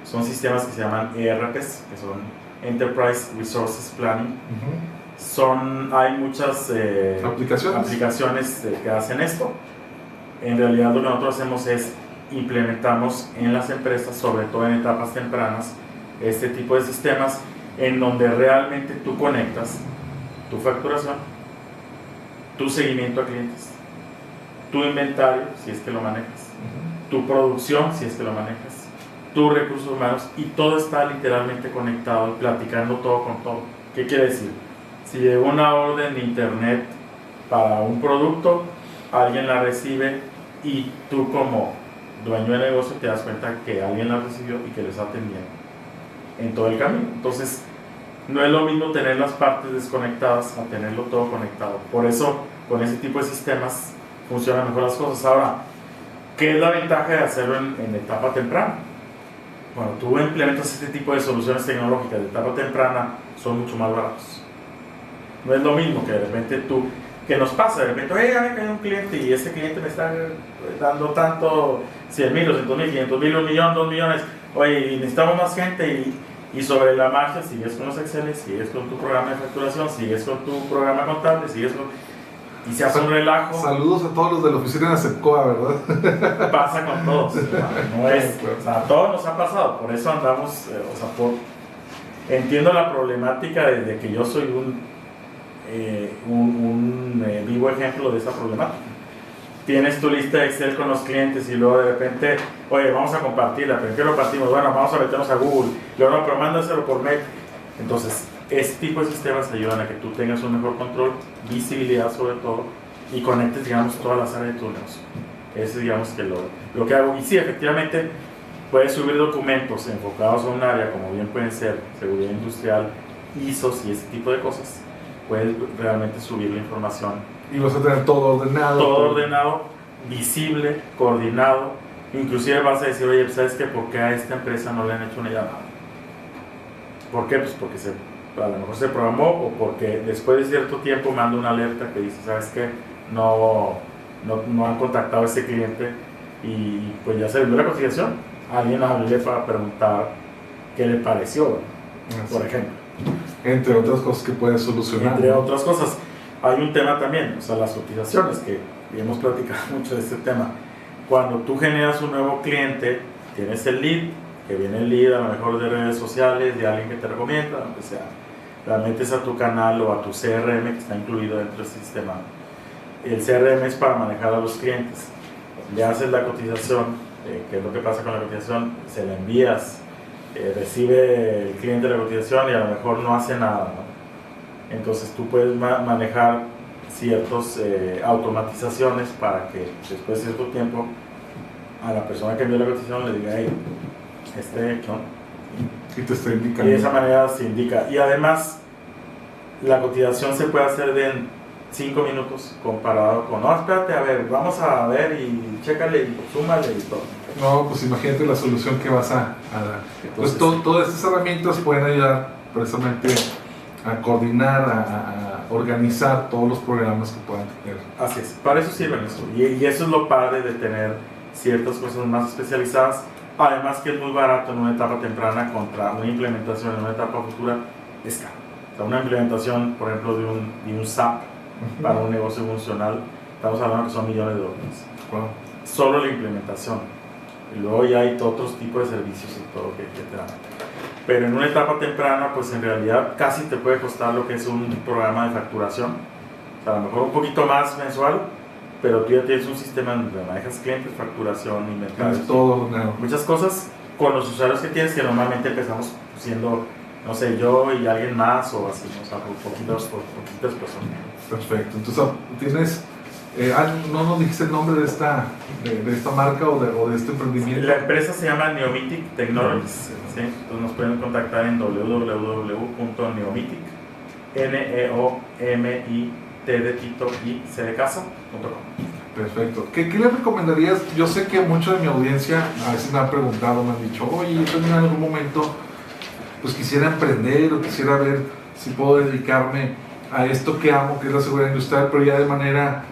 son sistemas que se llaman ERPs, que son Enterprise Resources Planning. Hay muchas aplicaciones que hacen esto. En realidad lo que nosotros hacemos es implementamos en las empresas, sobre todo en etapas tempranas, este tipo de sistemas en donde realmente tú conectas tu facturación, tu seguimiento a clientes, tu inventario, si es que lo manejas, tu producción, si es que lo manejas, tus recursos humanos, y todo está literalmente conectado y platicando todo con todo. ¿Qué quiere decir? Si llegó una orden de internet para un producto, alguien la recibe y tú como dueño de negocio te das cuenta que alguien la recibió y que le está atendiendo en todo el camino. Entonces, no es lo mismo tener las partes desconectadas a tenerlo todo conectado. Por eso, con ese tipo de sistemas funcionan mejor las cosas. Ahora, ¿qué es la ventaja de hacerlo en etapa temprana? Bueno, tú implementas este tipo de soluciones tecnológicas de etapa temprana, son mucho más baratos. No es lo mismo que de repente que nos pasa, de repente, oye, ya me cayó un cliente y ese cliente me está dando tanto, 100,000, 200,000, 500,000, 1,000,000, 2 millones, oye, necesitamos más gente, y sobre la marcha sigues con los Excel, sigues con tu programa de facturación, sigues con tu programa contable, y se hace un relajo. Saludos a todos los de la oficina de Acepcoa, ¿verdad? Pasa con todos, no es, o sea, a todos nos ha pasado, por eso andamos, entiendo la problemática desde que yo soy un vivo ejemplo de esa problemática. Tienes tu lista de Excel con los clientes y luego de repente, oye, vamos a compartirla, pero ¿qué lo partimos? Bueno, vamos a meternos a Google, luego no, pero mándaselo por mail. Entonces, este tipo de sistemas ayudan a que tú tengas un mejor control, visibilidad sobre todo, y conectes, digamos, todas las áreas de tu negocio. Eso es, digamos, que lo que hago. Y sí, efectivamente, puedes subir documentos enfocados a un área, como bien pueden ser seguridad industrial, ISOs y ese tipo de cosas. Puedes realmente subir la información. Y vas a tener todo ordenado. Todo ordenado, visible, coordinado. Inclusive vas a decir, oye, ¿sabes qué? ¿Por qué a esta empresa no le han hecho una llamada? ¿Por qué? Pues porque a lo mejor se programó o porque después de cierto tiempo manda una alerta que dice, ¿sabes qué? No han contactado a ese cliente y pues ya se vendió la cotización. Alguien hable para preguntar qué le pareció, por ejemplo. Entre otras cosas que puede solucionar. Entre otras cosas. Hay un tema también, o sea, las cotizaciones, que hemos platicado mucho de este tema. Cuando tú generas un nuevo cliente, tienes el lead, que viene el lead a lo mejor de redes sociales, de alguien que te recomienda, aunque sea, la metes a tu canal o a tu CRM, que está incluido dentro del sistema. El CRM es para manejar a los clientes. Le haces la cotización, ¿qué es lo que pasa con la cotización? Se la envías, recibe el cliente la cotización y a lo mejor no hace nada, ¿no? Entonces tú puedes manejar ciertas automatizaciones para que después de cierto tiempo a la persona que envió la cotización le diga, hey, y te está indicando. Y de esa manera se indica. Y además, la cotización se puede hacer de 5 minutos comparado con, no, espérate, a ver, vamos a ver y chécale y súmale y todo. No, pues imagínate la solución que vas a dar. Entonces, pues todas estas herramientas pueden ayudar precisamente a coordinar, a organizar todos los programas que puedan tener. Así es, para eso sirven eso. Y eso es lo padre de tener ciertas cosas más especializadas. Además que es muy barato en una etapa temprana contra una implementación en una etapa futura, es caro. O sea, una implementación, por ejemplo, de un SAP para un negocio funcional, estamos hablando que son millones de dólares. Wow. Solo la implementación. Y luego ya hay otros tipos de servicios y todo que te dan. Pero en una etapa temprana, pues en realidad casi te puede costar lo que es un programa de facturación. O sea, a lo mejor un poquito más mensual, pero tú ya tienes un sistema donde manejas clientes, facturación, inventario. Todo, muchas cosas con los usuarios que tienes, que normalmente empezamos siendo, no sé, yo y alguien más o así, o sea, por poquitas personas. Perfecto. Entonces, tienes... no nos dijiste el nombre de esta marca o de este emprendimiento. La empresa se llama Neomitic Technologies. ¿Sí? Entonces nos pueden contactar en www.neomitic, Neomitt de Tito y C de casa.com. Perfecto. ¿Qué le recomendarías? Yo sé que mucho de mi audiencia a veces me han preguntado, me han dicho, oye, yo también en algún momento pues quisiera emprender o quisiera ver si puedo dedicarme a esto que amo, que es la seguridad industrial, pero ya de manera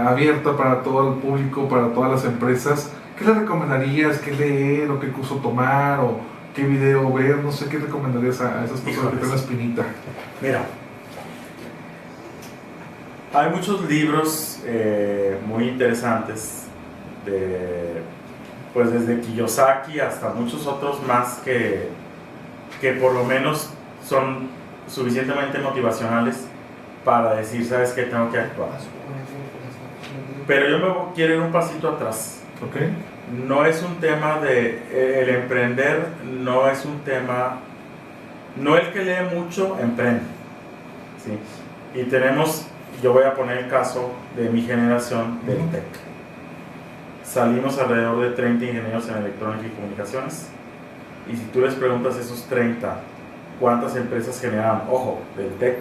abierta para todo el público, para todas las empresas. ¿Qué le recomendarías? ¿Qué leer? ¿O qué curso tomar? ¿O qué video ver? No sé, ¿qué recomendarías a esas personas que tienen la espinita? Mira, hay muchos libros muy interesantes, pues desde Kiyosaki hasta muchos otros más que por lo menos son suficientemente motivacionales para decir, ¿sabes qué? Tengo que actuar. Pero yo quiero ir un pasito atrás. Okay. No es un tema el emprender, no es un tema, no el que lee mucho emprende, ¿sí? Y yo voy a poner el caso de mi generación del TEC. Salimos alrededor de 30 ingenieros en electrónica y comunicaciones, y si tú les preguntas a esos 30 cuántas empresas generaron, ojo, del TEC,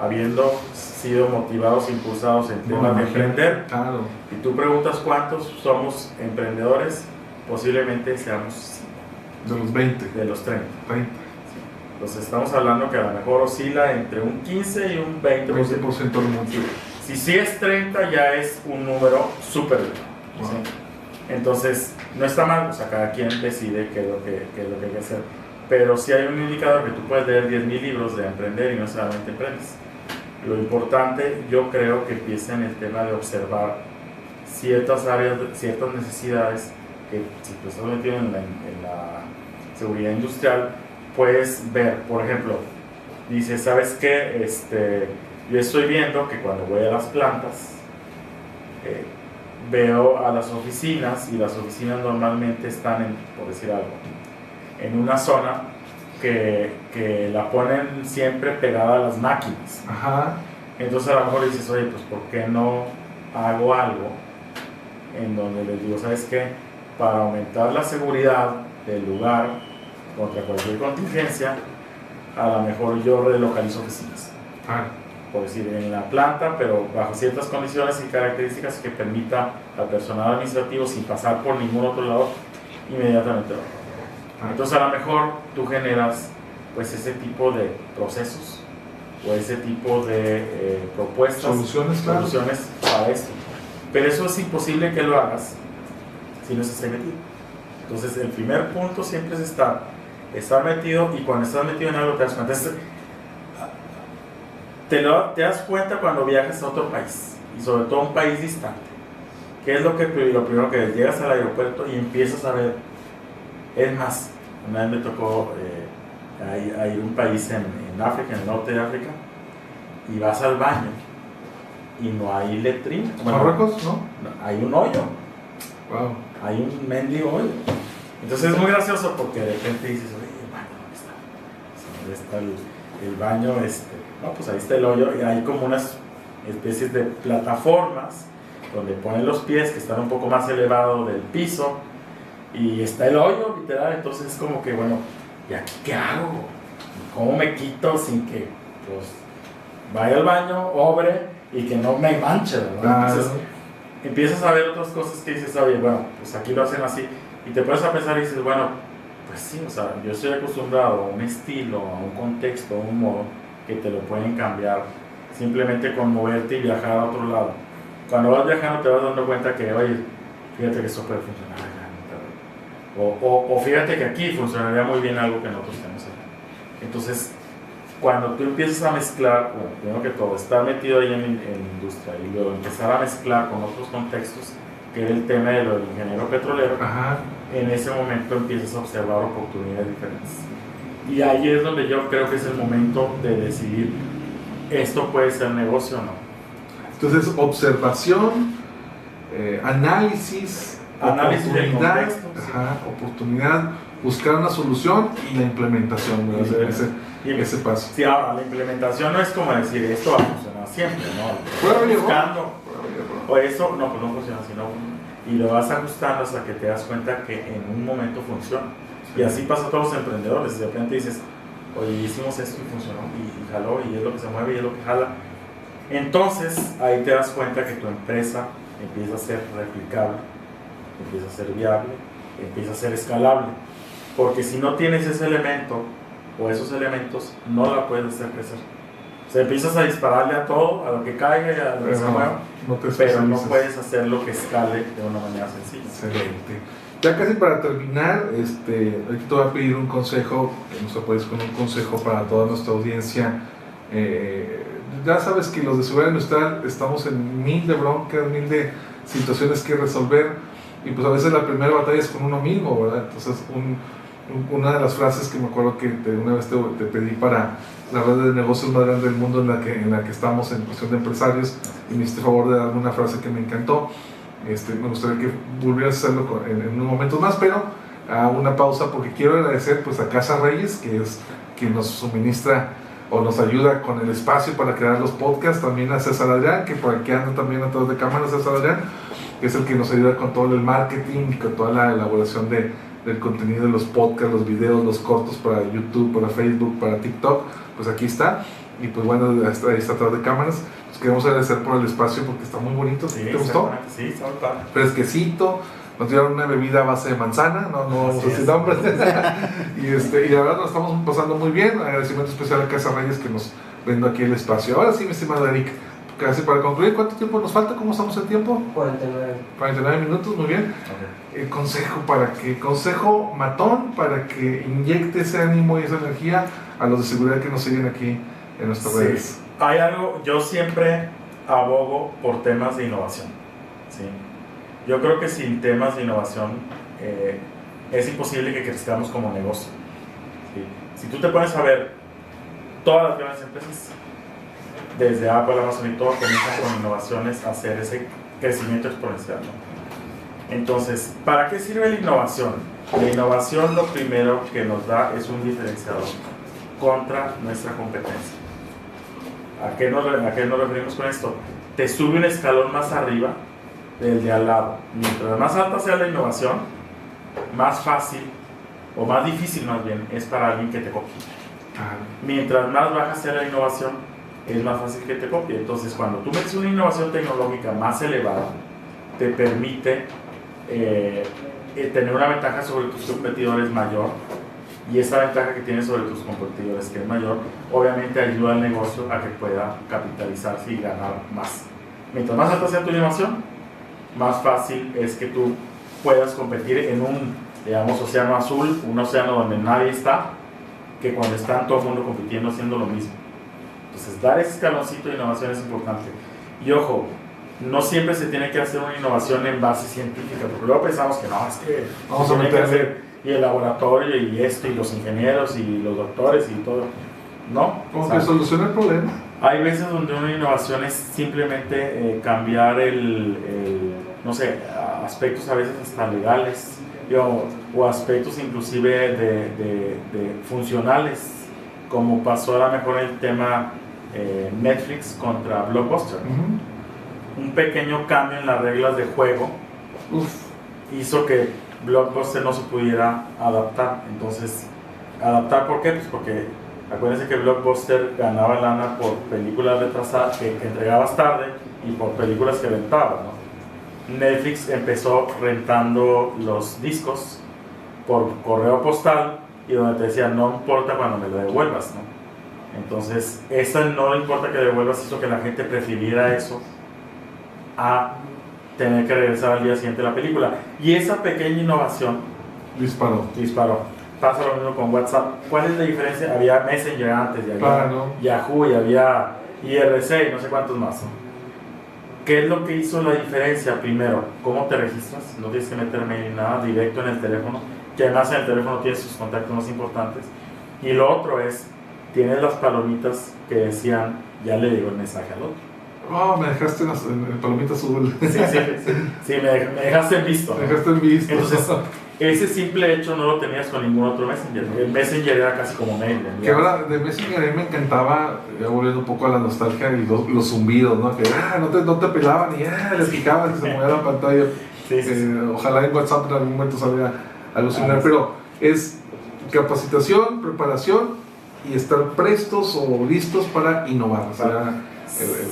habiendo sido motivados, impulsados en temas de emprender, claro. Y tú preguntas cuántos somos emprendedores, posiblemente seamos 5. De los 20. De los 30. 30. Sí. Entonces estamos hablando que a lo mejor oscila entre un 15 y un 20%. 20% del mundo. Si es 30 ya es un número súper bien. Wow. ¿Sí? Entonces no está mal, o sea, cada quien decide qué es lo que hay que hacer. Pero sí hay un indicador que tú puedes leer 10,000 libros de emprender y no solamente emprendes. Lo importante, yo creo que empieza en el tema de observar ciertas áreas, ciertas necesidades que si tú estás metido en la seguridad industrial, puedes ver, por ejemplo, dice, ¿sabes qué? Yo estoy viendo que cuando voy a las plantas, veo a las oficinas, y las oficinas normalmente están, por decir algo, en una zona que la ponen siempre pegada a las máquinas. Ajá. Entonces a lo mejor dices, oye, pues ¿por qué no hago algo en donde les digo, ¿sabes qué? Para aumentar la seguridad del lugar contra cualquier contingencia, a lo mejor yo relocalizo oficinas. Por decir, en la planta, pero bajo ciertas condiciones y características que permita al personal administrativo, sin pasar por ningún otro lado, inmediatamente. Entonces a lo mejor tú generas pues ese tipo de procesos o ese tipo de propuestas, soluciones para esto. Pero eso es imposible que lo hagas si no estás metido. Entonces el primer punto siempre es estar metido, y cuando estás metido en algo te das cuenta. Te das cuenta cuando viajas a otro país, y sobre todo a un país distante. ¿Qué es lo primero que llegas al aeropuerto y empiezas a ver? Es más, una vez me tocó hay un país en África, en el norte de África, y vas al baño y no hay letrina. ¿Marruecos, no? Hay un hoyo. Wow. Hay un mendigo hoyo. Entonces es muy gracioso porque de repente dices, oye, ¿el baño dónde está? ¿Dónde está el baño? No, pues ahí está el hoyo, y hay como unas especies de plataformas donde ponen los pies, que están un poco más elevados del piso, y está el hoyo, literal. Entonces es como que, bueno, ¿y aquí qué hago? ¿Cómo me quito sin que pues vaya al baño, obre y que no me manche, ¿verdad? Claro. Entonces empiezas a ver otras cosas que dices, oye, bueno, pues aquí lo hacen así, y te pones a pensar y dices, bueno, pues sí, o sea, yo estoy acostumbrado a un estilo, a un contexto, a un modo que te lo pueden cambiar simplemente con moverte y viajar a otro lado. Cuando vas viajando te vas dando cuenta que, oye, fíjate que esto puede funcionar acá, o fíjate que aquí funcionaría muy bien algo que nosotros tenemos aquí. Entonces, cuando tú empiezas a mezclar, bueno, primero que todo, estar metido ahí en la industria, y luego empezar a mezclar con otros contextos, que era el tema de lo del ingeniero petrolero, Ajá. En ese momento empiezas a observar oportunidades diferentes. Y ahí es donde yo creo que es el momento de decidir, ¿esto puede ser negocio o no? Entonces, observación, análisis del contexto, oportunidad, buscar una solución y la implementación, ese paso. Sí, ahora, la implementación no es como decir, esto va a funcionar siempre, ¿no? Buscando, o eso, no, pues no funciona, sino, y lo vas ajustando hasta que te das cuenta que en un momento funciona. Y así pasa a todos los emprendedores. De repente dices, oye, hicimos esto y funcionó, y jaló, y es lo que se mueve y es lo que jala. Entonces, ahí te das cuenta que tu empresa empieza a ser replicable, empieza a ser viable, empieza a ser escalable. Porque si no tienes ese elemento o esos elementos, no la puedes hacer crecer. O sea, empiezas a dispararle a todo, a lo que caiga y a lo que se mueva, pero no puedes hacer lo que escale de una manera sencilla. Excelente. Ya casi para terminar, aquí te voy a pedir un consejo, que nos apoyes con un consejo para toda nuestra audiencia. Ya sabes que los de seguridad industrial estamos en mil de broncas, mil de situaciones que resolver, y pues a veces la primera batalla es con uno mismo, ¿verdad? Entonces, una de las frases que me acuerdo que una vez te pedí para la red de negocios más grande del mundo en la que estamos en cuestión de empresarios, y me hiciste favor de darme una frase que me encantó. Me gustaría que volvieras a hacerlo en unos momentos más, pero a una pausa, porque quiero agradecer pues a Casa Reyes, que es quien nos suministra o nos ayuda con el espacio para crear los podcasts. También a César Adrián, que por aquí anda también a través de cámaras. César Adrián, que es el que nos ayuda con todo el marketing y con toda la elaboración del contenido de los podcasts, los videos, los cortos para YouTube, para Facebook, para TikTok. Pues aquí está. Y pues bueno, ahí está a través de cámaras. Pues queremos agradecer por el espacio porque está muy bonito. ¿Sí? ¿Te gustó? Sí, está muy padre. Fresquecito. Nos dieron una bebida a base de manzana, no vamos a decir nombres. Y la verdad nos estamos pasando muy bien. Agradecimiento especial a Casa Reyes que nos brindó aquí el espacio. Ahora sí, mi estimado Eric, casi para concluir, ¿cuánto tiempo nos falta? ¿Cómo estamos en tiempo? 49 minutos, muy bien. Okay. Consejo matón para que inyecte ese ánimo y esa energía a los de seguridad que nos siguen aquí en nuestras redes. Hay algo, yo siempre abogo por temas de innovación. ¿Sí? Yo creo que sin temas de innovación es imposible que crezcamos como negocio. ¿Sí? Si tú te pones a ver, todas las grandes empresas, desde Apple, Amazon y todo, comienzan con innovaciones a hacer ese crecimiento exponencial, ¿no? Entonces, ¿para qué sirve la innovación? La innovación lo primero que nos da es un diferenciador contra nuestra competencia. ¿A qué nos referimos con esto? Te sube un escalón más arriba del de al lado. Mientras más alta sea la innovación, más fácil, o más difícil más bien, es para alguien que te copie. Mientras más baja sea la innovación, es más fácil que te copie. Entonces, cuando tú metes una innovación tecnológica más elevada, te permite tener una ventaja sobre tus competidores mayor, Y esa ventaja que tienes sobre tus competidores, que es mayor, obviamente ayuda al negocio a que pueda capitalizarse y ganar más. Mientras más alta sea tu innovación, más fácil es que tú puedas competir en un, digamos, océano azul, un océano donde nadie está, que cuando están todo el mundo compitiendo haciendo lo mismo. Entonces, dar ese escaloncito de innovación es importante. Y ojo, no siempre se tiene que hacer una innovación en base científica, porque luego pensamos que no, es que vamos a tiene que meterle hacer y el laboratorio y esto y los ingenieros y los doctores y todo. No. Como que soluciona el problema. Hay veces donde una innovación es simplemente cambiar no sé, aspectos a veces hasta legales o aspectos inclusive de funcionales, como pasó a lo mejor el tema Netflix contra Blockbuster. Un pequeño cambio en las reglas de juego hizo que Blockbuster no se pudiera adaptar. Entonces, ¿adaptar por qué? Pues porque acuérdense que Blockbuster ganaba lana por películas retrasadas que entregabas tarde y por películas que rentabas, ¿no? Netflix empezó rentando los discos por correo postal y donde te decía no importa cuando me lo devuelvas, ¿no? Entonces, esa no importa que devuelvas hizo que la gente prefiriera eso a tener que regresar al día siguiente la película. Y esa pequeña innovación disparó. Pasa lo mismo con WhatsApp. ¿Cuál es la diferencia? Había Messenger antes, y había Yahoo, y había IRC y no sé cuántos más. ¿Qué es lo que hizo la diferencia? Primero, ¿cómo te registras? No tienes que meter mail ni nada, directo en el teléfono, que además en el teléfono tienes sus contactos más importantes. Y lo otro es, tienes las palomitas que decían, ya le llegó el mensaje al otro. Oh, me dejaste en el palomita azul. Sí, me dejaste en visto. Me dejaste en visto. Entonces, ese simple hecho no lo tenías con ningún otro Messenger. El Messenger era casi como mail. Que ahora de Messenger a mí me encantaba, ya volviendo un poco a la nostalgia, y los zumbidos, ¿no? Que no te pelaban y les picaban que se movía la pantalla. Ojalá en WhatsApp en algún momento salga algo similar, pero es capacitación, preparación y estar prestos o listos para innovar. O sea,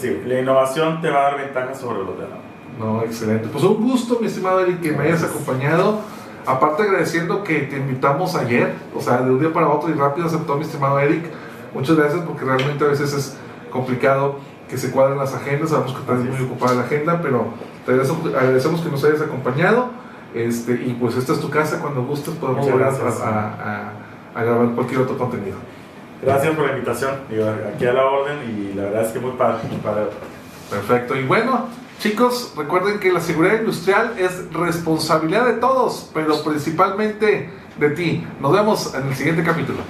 sí, la innovación te va a dar ventajas sobre los demás. No, excelente. Pues un gusto, mi estimado Eric, que me hayas acompañado. Aparte agradeciendo que te invitamos ayer, o sea, de un día para otro y rápido aceptó mi estimado Eric. Muchas gracias, porque realmente a veces es complicado que se cuadren las agendas. Sabemos que estás muy ocupada la agenda, pero te agradecemos que nos hayas acompañado. Y pues esta es tu casa, cuando gustes podemos volver a grabar cualquier otro contenido. Gracias por la invitación, aquí a la orden, y la verdad es que muy padre. Perfecto, y bueno, chicos, recuerden que la seguridad industrial es responsabilidad de todos, pero principalmente de ti. Nos vemos en el siguiente capítulo.